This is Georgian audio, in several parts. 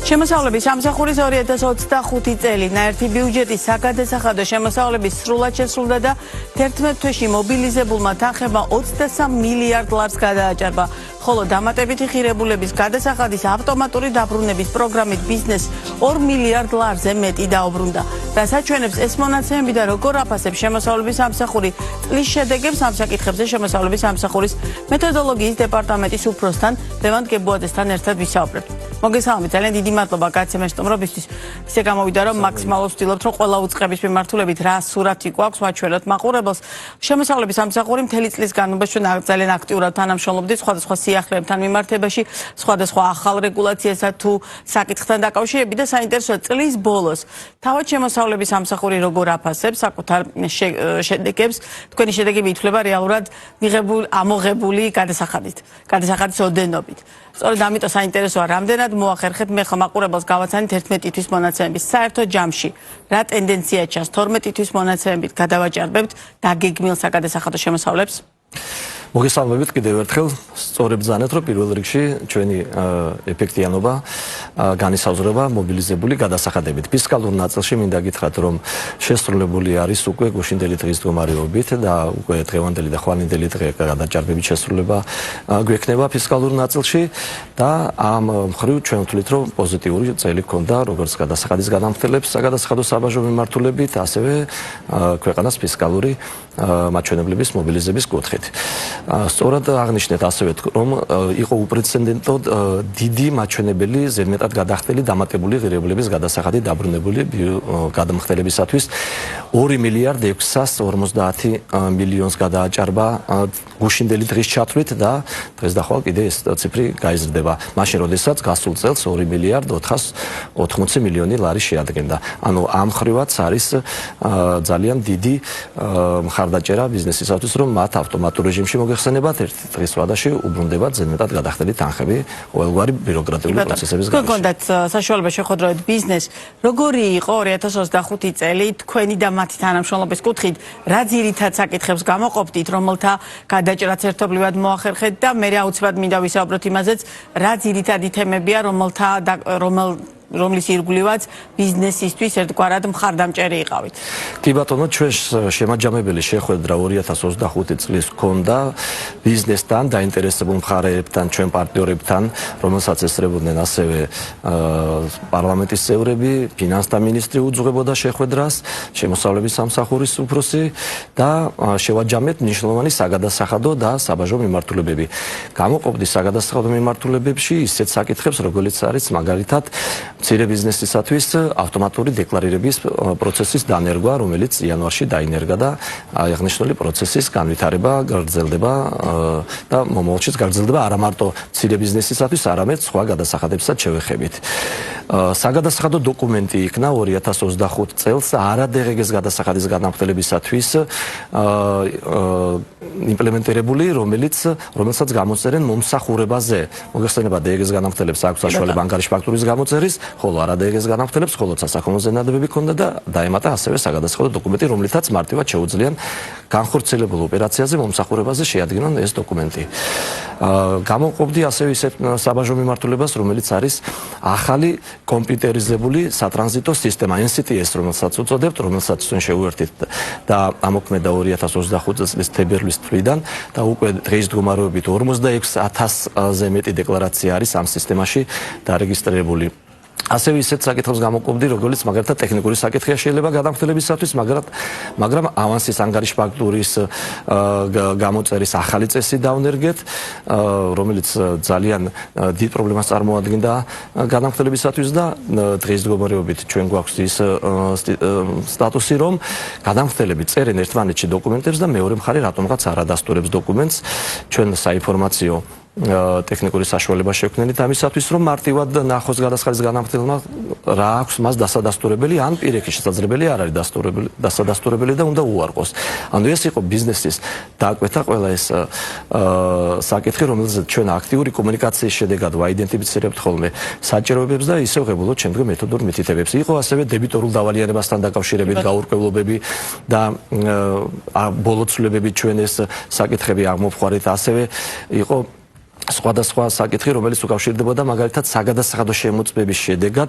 შემოსავლების სამსახურის 2025 წელი ნაერთი ბიუჯეტის საგადასახადო შემოსავლების სრულად შესრულდა და 11 თვეში მობილიზებულმა თანხებმა 23 მილიარდ ლარს გადააჭარბა. ხოლო დამატებითი ღირებულების გადასახადის ავტომატური დაბრუნების პროგრამით ბიზნესს 2 მილიარდ ლარზე მეტი დაუბრუნდა. რაც აჩვენებს ეს მონაცემები და როგორ აფასებს შემოსავლების სამსახური წლის შედეგებს ამ საკითხებზე შემოსავლების სამსახურის მეთოდოლოგიის დეპარტამენტის უფროსთან ლევან გებუაძესთან ერთად ვისაუბრებთ. მოგესალმებით, ძალიან დიდი მადლობა გაცემის სტუმრობისთვის. ისე გამოვიდა, რომ მაქსიმალურად ვცდილობთ, რომ ყველა უწყების მიმართულებით რა სურათი გვაქვს ვაჩვენოთ მაყურებელს. შემოსავლების სამსახური მთელი წლის განმავლობაში ჩვენ ძალიან აქტიურად თანამშრომლობდით სხვადასხვა სიახლეებთან მიმართებაში, სხვადასხვა ახალ რეგულაციასა თუ საკითხთან დაკავშირებით და საინტერესოა წლის ბოლოს თავად შემოსავლების სამსახური როგორ აფასებს საკუთარ შედეგებს. თქვენი შედეგები ითვლება რეალურად ამოღებული გადასახადის ოდენობით. სწორედ ამიტომ საინტერესოა რამდენად მოახერხეთ მე ხომ მაყურებელს გავაცანით 11 თვის მონაცემების საერთო ჯამში რა ტენდენცია ჩანს 12 თვის მონაცემებით გადავაჭარბებთ დაგეგმილ საგადასახადო შემოსავლებს. მოგესალმებით კიდევ ერთხელ, სწორედ ბრძანეთ, რომ პირველ რიგში ჩვენი ეფექტიანობა განისაზღვრება მობილიზებული გადასახადებით. ფისკალურ ნაწილში მინდა გითხრათ, რომ შესრულებული არის უკვე გუშინდელი დღის მდგომარეობით და უკვე დღევანდელი და ხვალინდელი დღე გადაჭარბებით შესრულება გვექნება ფისკალურ ნაწილში და ამ მხრივ ჩვენ ვთვლით, რომ პოზიტიური წელი ჰქონდა როგორც გადასახადის განამხილებს საგადასახადო საბაჟო მიმართულებით, ასევე ქვეყანას ფისკალური მაჩვენებლების მობილიზების კუთხით. სწორად აღნიშნეთ ასევე, რომ იყო უპრეცედენტო დიდი მაჩვენებელი ზედმეტად გადახდელი დამატებული ღირებულების გადასახადი დაბრუნებული გადამხდელებისათვის 2 მილიარდ 650 მილიონს გადააჭარბა გუშინდელი დღის ჩათვლით და დღეს დახვალ კიდე ეს ციფრი გაიზრდება. მაშინ როდესაც გასულ წელს 2 მილიარდ 480 მილიონი ლარი შეადგენდა. ანუ ამ ხრივაც არის ძალიან დიდი მხარდაჭერა ბიზნესისათვის, რომ მათ ავტომატურ რეჟიმში მოგეხსენებათ ერთი დღის ვადაში უბრუნდებათ ზედმეტად გადახდელი თანხები ყოველგვარი ბიუროკრატიული პროცესების გარეშე. გქონდათ საშუალება შეხვედროთ ბიზნეს, როგორი იყო 2025 წელი თქვენი და მათი თანამშრომლობის კუთხით, რა ძირითად საკითხებს გამოყოფდით, რომელთა გადაჭრაც ერთობლივად მოახერხეთ და მე აუცილებლად მინდა ვისაუბროთ იმაზეც, რა ძირითადი თემებია, რომლის ირგვლივაც ბიზნესისთვის ერთგვარად მხარდამჭერი იყავით. კი ბატონო, ჩვენ შემაჯამებელი შეხვედრა 2025 წლის ჰქონდა ბიზნესთან, დაინტერესებულ მხარეებთან, ჩვენ პარტნიორებთან, რომელსაც ესწრებოდნენ ასევე პარლამენტის წევრები, ფინანსთა მინისტრი უძღვებოდა შეხვედრას, შემოსავლების სამსახურის უფროსი და შევაჯამეთ მნიშვნელოვანი საგადასახადო და საბაჟო მიმართულებები. გამოყოფდი საგადასახადო მიმართულებებში ისეთ საკითხებს, როგორც არის მაგალითად მცირე ბიზნესისათვის ავტომატური დეკლარირების პროცესის დანერგვა, რომელიც იანვარში დაინერგა და აღნიშნული პროცესის განვითარება გრძელდება და მომავალშიც გაგრძელდება არა მარტო მცირე ბიზნესისათვის, არამედ სხვა გადასახადებსაც შევეხებით. საგადასახადო დოკუმენტი იქნა 2025 წელს არადღეგეს გადასახადის განამხდელებისათვის იმპლემენტირებული, რომელსაც გამოწერენ მომსახურებაზე. მოგეხსენება დეგეს განამხდელებს აქვს საშუალება ანგარიში ფაქტურის გამოწერის, ხოლო არადღეგეს განამხდელებს მხოლოდ სასაქონლო ზენადობები ჰქონდა და დაემატა ასევე საგადასახადო დოკუმენტი, რომლითაც მარტივად შეუძლიათ განხორციელებულ ოპერაციაზე მომსახურებაზე შეადგინონ ეს დოკუმენტი. გამოყოფდი ასევე ისეთ საბაჟო მიმართულებას, რომელიც არის ახალი კომპიუტერიზებული სატრანზიტო სისტემა NCTS, რომელსაც უწოდებთ, რომელსაც ჩვენ შევუერთდით და ამოქმედა 2025 წლის თებერვლის თვლიდან და უკვე დღის მდგომარეობით 46,000-ზე მეტი დეკლარაცია არის ამ სისტემაში დარეგისტრირებული. ასევე ისეთ საკითხებს გამოყოფდი, როგორც მაგალითად ტექნიკური საკითხია შეიძლება გადამხდელებისათვის, მაგრამ ავანსის ანგარიში ფაქტურის გამოწერის ახალი წესი დავნერგეთ, რომელიც ძალიან დიდ პრობლემას წარმოადგენდა გადამხდელებისათვის და დღის მდგომარეობით ჩვენ გვაქვს ის სტატუსი, რომ გადამხდელები წერენ ერთმანეთში დოკუმენტებს და მეორე მხარე რატომღაც არ ადასტურებს დოკუმენტს. ჩვენ საინფორმაციო ტექნიკური საშუალება შექმნით ამისათვის, რომ მარტივად ნახოს გადასახადის განამხდელმა რა აქვს მას დასადასტურებელი, ან პირიქით შესაძლებელი არ არის დასადასტურებელი და უნდა უარყოს. ანუ ეს იყო ბიზნესის დააკვეთა ყველა ეს საკითხი, რომელზეც ჩვენ აქტიური კომუნიკაციის შედეგად ვაიდენტიფიცირებთ ხოლმე საჭიროებებს და ისევ ღებულობთ შემდგომ მეთოდურ მითითებებს. იყო ასევე დებიტორულ დავალიანებასთან დაკავშირებით გაურკვევლობები და ბოლო ცვლილებებით ჩვენ ეს საკითხები აღმოფხვრით, ასევე იყო სხვადასხვა საკითხი, რომელიც უკავშირდებოდა მაგალითად საგადასახადო შემოწმების შედეგად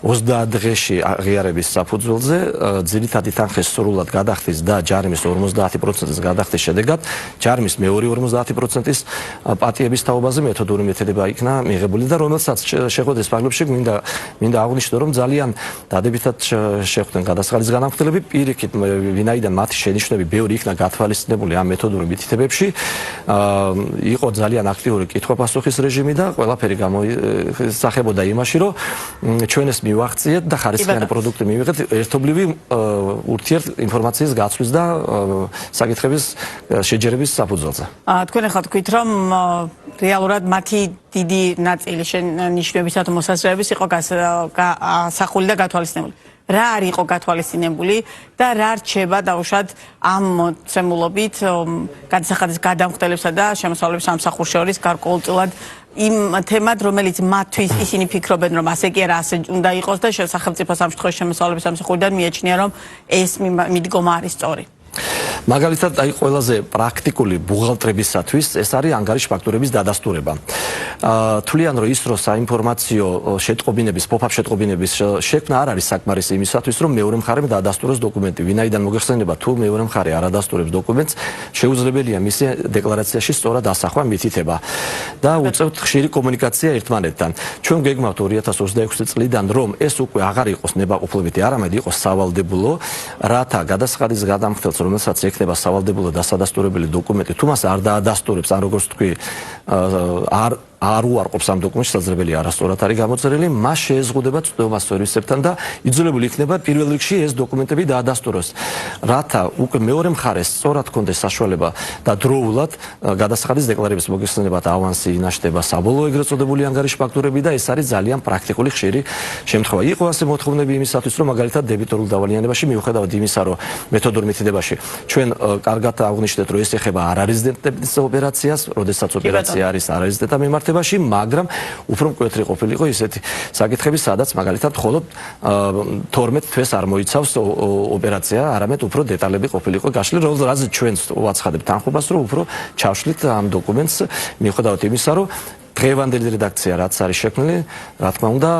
30 დღეში აღიარების საფუძველზე ძირითადი თანხის სრულად გადახდის და ჯარიმის 50%-ის გადახდის შედეგად ჯარიმის მეორე 50%-ის პატიების თაობაზე მეთოდური მეთოდება იქნა მიღებული და რომელსაც შეხვედრის ფარგლებში მინდა აღვნიშნო, რომ ძალიან დადებითად შეხვდნენ გადასახადის განამხილები, პირიქით ვინაიდან მათი შენიშვნები ბევრი იქნა გათვალისწინებული ამ მეთოდური მითითებებში, იყო ძალიან აქტიური კითხვა-პასუხის რეჟიმი და ყველაფერი გამოისახებოდა იმაში, რომ ჩვენ ეს მივახციეთ და ხარისხიანი პროდუქტი მივიღეთ ერთობლივი ურთიერთ ინფორმაციის გაცვლის და საკითხების შეჯერების საფუძველზე. თქვენ ახლა თქვით, რომ რეალურად მათი დიდი ნაწილი ნიშნებისა თუ მოსაზრებების იყო გასახული და გათვალისწინებული. რა არ იყო გათვალისწინებული და რა რჩება დაუშვათ ამ მოცემულობით გადასახადის გადამხდელებსა და შემოსავლების სამსახურს შორის გარკვეულწილად იმ თემად, რომელიც მათთვის ისინი ფიქრობენ, რომ ასე კი არა, ასე უნდა იყოს და სახელმწიფო სამშობლოს შემოსავლების სამსახურიდან მიაჩნია, რომ ეს მიდგომა არის სწორი. მაგალითად, აი ყველაზე პრაქტიკული ბუღალტრებისათვის ეს არის ანგარიშ ფაქტურების დადასტურება. თვლიან, რომ ის რო საინფორმაციო შეტყობინების, pop-up შეტყობინების შექმნა არ არის საკმარისი იმისათვის, რომ მეორე მხარემ დადასტუროს დოკუმენტი. ვინაიდან მოგეხსენება, თუ მეორე მხარე არ ადასტურებს დოკუმენტს, შეუძლებელია მისი დეკლარაციაში სწორად ასახვა მითითება და უწევთ ხშირი კომუნიკაცია ერთმანეთთან. ჩვენ გეგმავთ 2026 წლიდან, რომ ეს უკვე აღარ იყოს ნებაყოფლობითი, არამედ იყოს სავალდებულო, რათა გადასახადის გადამხდელს, რომელსაც ექნება სავალდებულო დასადასტურებელი დოკუმენტი, თუ მას არ დაადასტურებს, ან როგორც თქვი, არ უარყოფს ამ დოკუმენტს, შესაძლებელია არასწორად არის გამოწერილი, მას შეეზღუდება წვდომა სერვისებთან და იძულებული იქნება პირველ რიგში ეს დოკუმენტები დაადასტუროს. რათა უკვე მეორე მხარეს სწორად ჰქონდეს საშუალება და დროულად გადასახადის დეკლარირების მოგეხსენებათ ავანსი ინაშტება, საბოლოო ეგრეთ წოდებული ანგარიშ ფაქტურები და ეს არის ძალიან პრაქტიკული ხშირი შემთხვევა. იყო ასე მოთხოვნები იმისათვის, რომ მაგალითად დებიტორულ დავალიანებაში მიუხედავად იმისა, რომ მეთოდურ მითითებაში ჩვენ კარგად აღვნიშნეთ, რომ ეს ეხება არარეზიდენტების ოპერაციას, როდესაც ოპერაცია არის არარეზიდენტთა მიმართებაში, მაგრამ უფრო მკვეთრი ყოფილიყო ისეთი საკითხები, სადაც მაგალითად მხოლოდ 12 თვეს არ მოიცავს ოპერაცია, არამედ უფრო დეტალები ყოფილიყო გაშლილი, რომელზეც ჩვენ ვაცხადებთ თანხმობას, რომ უფრო ჩავშლით ამ დოკუმენტს, მიუხედავად იმისა, რომ დღევანდელი რედაქცია რაც არის შექმნილი, რა თქმა უნდა,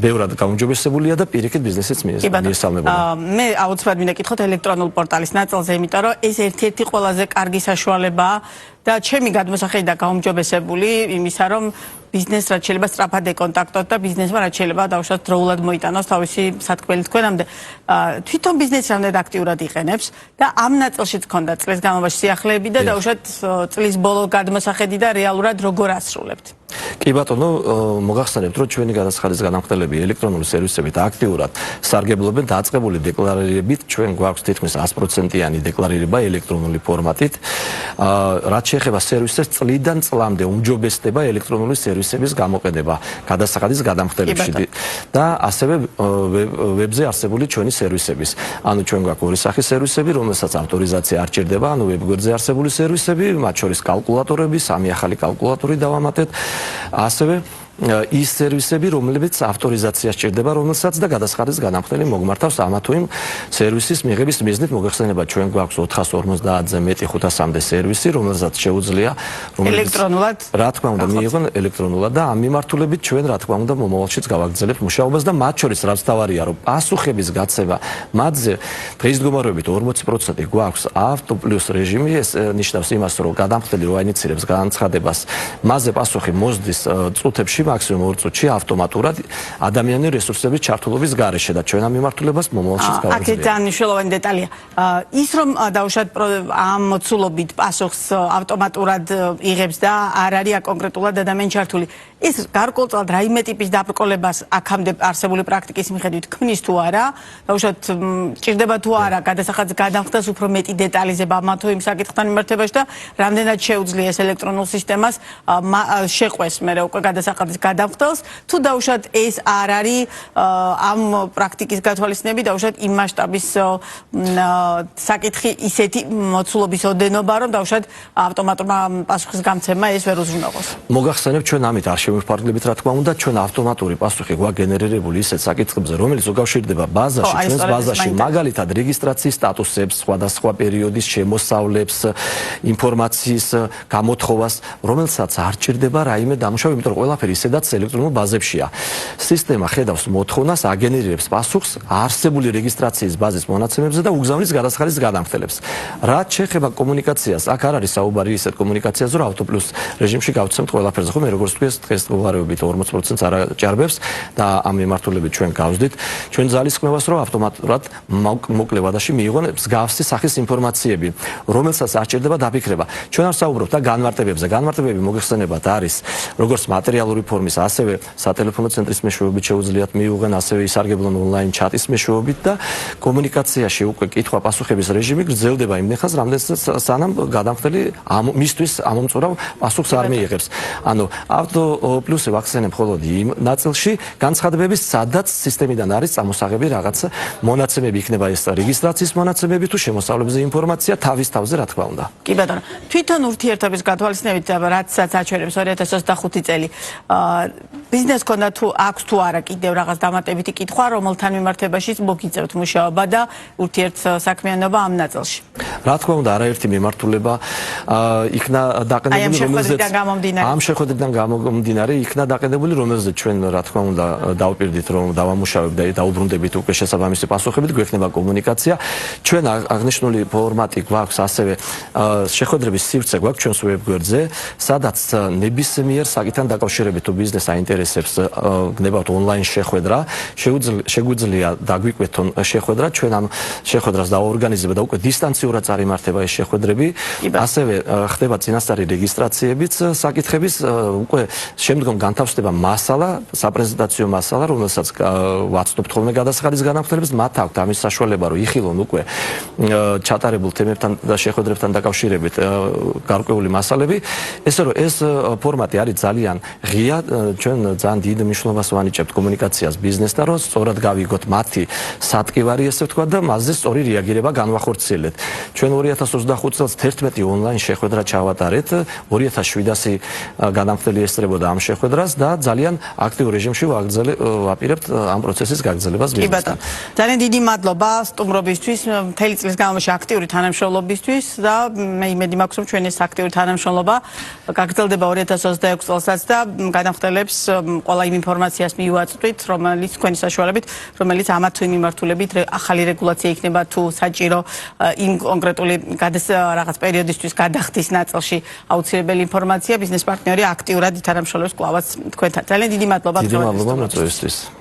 ბევრად გაუმჯობესებულია და პირიქით ბიზნესიც მიესალმებოდა. მე აუცილებლად მინდა კითხოთ ელექტრონულ პორტალის ნაწილზე, იმიტომ რომ ეს ერთ-ერთი ყველაზე კარგი საშუალებაა და ჩემი გადმოსახედი და გაუმჯობესებული იმისა, რომ ბიზნეს რაც შეიძლება სწრაფად ეკონტაქტოთ და ბიზნესმა რაც შეიძლება დაუშვათ დროულად მოიტანოს თავისი სათქმელი თქვენამდე. თვითონ ბიზნესი რამდენად აქტიურად იყენებს და ამ ნაწილშიც ქონდა წლის განმავლობაში სიახლეები და დაუშვათ წლის ბოლო გადმოსახედი და რეალურად როგორ ასრულებთ. კი ბატონო, მოგახსენებთ, რომ ჩვენი გადასახადის განახდელები ელექტრონული სერვისებით აქტიურად სარგებლობენ დაწყებული დეკლარირებით, ჩვენ გვაქვს თითქმის 100%-იანი დეკლარირება ელექტრონული ფორმატით. რაც შეეხება სერვისებს, წლიდან წლამდე უმჯობესდება ელექტრონული სერვისების გამოყენება გადასახადის გადამხდელებში და ასევე ვებზე არსებული ჩვენი სერვისების. ანუ ჩვენ გვაქვს ორი სახის სერვისები, რომელსაც ავტორიზაცია არ ჭირდება, ანუ ვებგვერდზე არსებული სერვისები, მათ შორის კალკულატორები, სამი ახალი კალკულატორი დავამატეთ. ასევე ის სერვისები, რომლებიც ავტორიზაცია სჭირდება, რომელსაც და გადასახადის განამხდელი მოგმართავს ამა თუ იმ სერვისის მიღების მიზნით. მოგეხსენება, ჩვენ გვაქვს 450-ზე მეტი 500-მდე სერვისი, რომელსაც შეუძლია ელექტრონულად, რა თქმა უნდა, მიიღონ ელექტრონულად და ამ მიმართულებით ჩვენ რა თქმა უნდა მომავალშიც გავაგრძელებთ მუშაობას და მათ შორის რაც თავარია, რომ პასუხების გაცემა მათზე დღის მდგომარეობით 40% გვაქვს ავტო პლუს რეჟიმი, ეს ნიშნავს იმას, რომ გადამხდელი რო აინიცირებს განცხადებას, მასზე პასუხი მოსდის წუთებში, მაქსიმუმ 2 წუთში ავტომატურად ადამიანური რესურსების ჩართულობის გარეშე და ჩვენ ამ მიმართულებას მომავალშიც გავაგრძელებთ. აქეთ ძალიან მნიშვნელოვანი დეტალია. ის რომ დაუშვათ ამ მოცულობით პასუხს ავტომატურად იღებს და არ არის კონკრეტულად ადამიანი ჩართული. ეს გარკვეულწილად რაიმე ტიპის დაბრკოლებას აქამდე არსებული პრაქტიკის მიხედვით ქმნის თუ არა, დაუშვათ ჭირდება თუ არა გადასახადის გადამხდელს უფრო მეტი დეტალიზება ამ თუ იმ საკითხთან მიმართებაში და რამდენად შეუძლია ეს ელექტრონულ სისტემას შეყვეს მერე უკვე გადასახადის გადამხდელს, თუ დაუშვათ ეს არ არის ამ პრაქტიკის გათვალისწინებით დაუშვათ იმ მასშტაბის საკითხი ისეთი მოცულობის ოდენობა, რომ დაუშვათ ავტომატურმა პასუხის გამცემა ეს ვერ უზრუნველყოს. მოგახსენებთ, ჩვენ ამით არ შემოფარგლებით, რა თქმა უნდა, ჩვენ ავტომატური პასუხი გვაგენერირებული ისეთ საკითხებზე, რომელიც უკავშირდება ბაზაში, ჩვენს ბაზაში, მაგალითად, რეგისტრაციის სტატუსებს, სხვადასხვა პერიოდის შემოსავლებს, ინფორმაციის გამოთხოვას, რომელსაც არ ჭირდება რაიმე დამუშავება, იმიტომ რომ ყველაფერი ისედაც ელექტრონულ ბაზებშია. სისტემა ხედავს მოთხოვნას, აგენერირებს პასუხს არსებული რეგისტრაციის ბაზის მონაცემებზე და უგზავნის გადასახადის გადამხდელებს. რაც შეეხება კომუნიკაციას, აქ არ არის საუბარი ისეთ კომუნიკაციაზე, რომ ავტოპლუს რეჟიმში გავცემთ ყველაფერზე. ხო, მე როგორც თქვი, დღეს მდგომარეობით 40%-ს არ აჭარბებს და ამ მიმართულებით ჩვენ გავსდით. ჩვენ ძალისხმევას, რომ ავტომატურად მოკლე ვადაში მიიღონ მსგავსი სახის ინფორმაციები, რომელსაც არ ჭირდება დაფიქრება. ჩვენ არ საუბრობთ და განმარტებებზე. განმარტებები მოგეხსენებათ არის როგორც მატერიალური ფორმის, ასევე სატელეფონო ცენტრის მეშვეობით შეუძლიათ მიიღონ, ასევე ისარგებლონ ონლაინ ჩატის მეშვეობით და კომუნიკაციაში უკვე კითხვა-პასუხების რეჟიმი გრძელდება იმ ხანს, რამდენსაც სანამ გადამხდელი მისთვის ამომწურავ პასუხს არ მიიღებს. ანუ ავტოპლუსი ვახსენებ მხოლოდ იმ ნაწილში განცხადებების, სადაც სისტემიდან არის წამოსაღები რაღაც მონაცემები, იქნება ეს რეგისტრაციის მონაცემები თუ შემოსავლებზე ინფორმაცია თავის თავზე, რა თქმა უნდა. კი ბატონო, თვითონ ურთიერთობის გათვალისწინებით, რაცაც აჩვენებს 2025 წელი, ბიზნესს ქონდა თუ აქვს თუ არა კიდევ რაღაც დამატებითი კითხვა, რომელთან მიმართებაშიც მოგიწევთ მუშაობა და ურთიერთსაქმიანობა ამ ნაწილში. რა თქმა უნდა, არაერთი მიმართულება იქნა დაყენებული, რომელზეც ამ შეხვედრიდან გამომდინარე იქნა დაყენებული, რომელზეც ჩვენ რა თქმა უნდა დავპირდით, რომ დავამუშავებთ და დაუბრუნდებით უკვე შესაბამისი პასუხებით, გვექნება კომუნიკაცია. ჩვენ აღნიშნული ფორმატი გვაქვს, ასევე შეხვედრების სივრცე გვაქვს ჩვენს ვებგვერდზე, სადაც ნებისმიერ საკითხთან დაკავშირებით თუ ბიზნეს აინტერესებს გნებავთ ონლაინ შეხვედრა, შეგვიძლია დაგვიკვეთონ შეხვედრა, ჩვენ ამ შეხვედრას დავორგანიზებთ და უკვე დისტანციურად წარიმართება ეს შეხვედრები, ასევე ხდება წინასწარი რეგისტრაციებიც საკითხების, უკვე შემდგომ განთავსდება მასალა, საპრეზენტაციო მასალა, რომელსაც ვაცნობთ ხოლმე გადასახადის განამხდელებს, მათ აქვთ ამის საშუალება, რომ იხილონ უკვე ჩატარებულ თემებთან და შეხვედრებთან დაკავშირებით გარკვეული მასალები, ესე რომ ეს ფორმატი არის ძალიან ღია, ჩვენ ძალიან დიდ მნიშვნელობას ვანიჭებთ კომუნიკაციას ბიზნესთან, რომ სწორად გავიგოთ მათი სატკივარი, ესე ვთქვა და მასზე სწორი რეაგირება განვახორციელეთ. ჩვენ 2025 წელს 11 ონლაინ შეხვედრა ჩავატარეთ, 2700 განამხდელი ესწრებოდა ამ შეხვედრას და ძალიან აქტიურ რეჟიმში ვაპირებთ ამ პროცესის გაგრძელებას ბიზნესთან. ძალიან დიდი მადლობა სტუმრობისთვის, მთელი წლის განმავლობაში აქტიური თანამშრომლობისთვის და მე იმედი მაქვს, რომ ჩვენ ეს აქტიური თანამშრომლობა გაგრძელდება 2026 წელსაც და განამხდელებს ყველა იმ ინფორმაციას მივაწვდით, რომელიც თქვენი საშუალებით, რომელიც ამათ თუ მიმართულებით ახალი რეგულაცია იქნება თუ საჭირო იმ კონკრეტული რაღაც პერიოდისთვის გადახდის ნაწილში აუცილებელი ინფორმაცია, ბიზნეს პარტნიორი აქტიურად ითანამშრომლებს კლავაც თქვენთან. ძალიან დიდი მადლობა. დიდი მადლობა მოწვევისთვის.